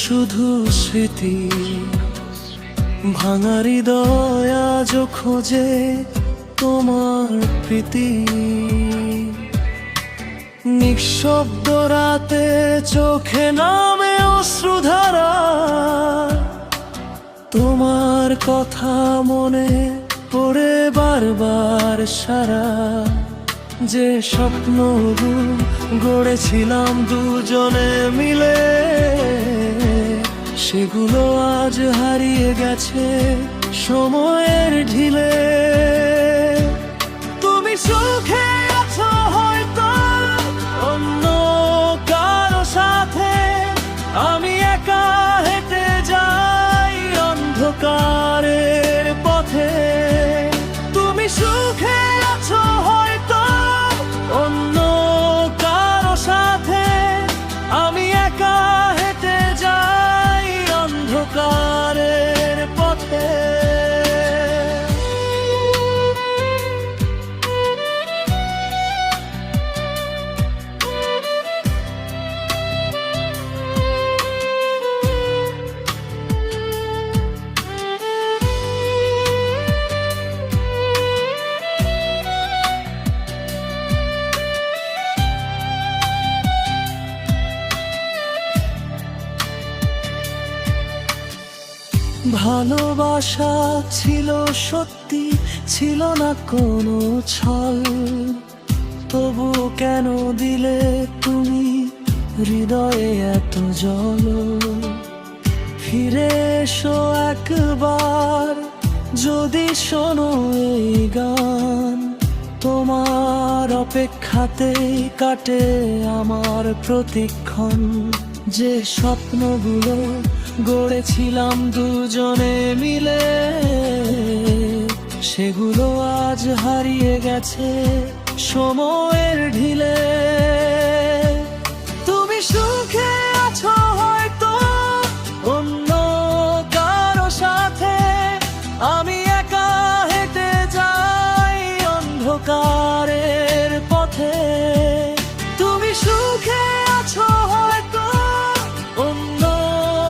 শুধু স্মৃতি, ভাঙা হৃদয় আজ খোঁজে তোমার প্রীতি। নিঃশব্দ রাতে চোখে নামে অশ্রুধারা, তোমার কথা মনে পড়ে বারবার সারা। যে স্বপ্ন গড়েছিলাম দুজনে মিলে, সেগুলো আজ হারিয়ে গেছে সময়ের ঢিলে। তুমি সুখে আছো হয়তো অন্য কারো সাথে, আমি একা হেঁটে যাই অন্ধকারের পথে। তুমি সুখে আছো হয়তো অন্য কারো সাথে, আমি একা হেঁটে যাই অন্ধকারের পথে। ভালোবাসা ছিল সত্যি, ছিল না কোনো ছল। তবু কেন দিলে তুমি হৃদয়ে এত জল? ফিরে এসো একবার যদি শোনো এই গান, তোমার অপেক্ষাতেই কাটে আমার প্রতিক্ষণ। যে স্বপ্নগুলো গড়েছিলাম দুজনে মিলে, সেগুলো আজ হারিয়ে গেছে সময়ের ঢিলে।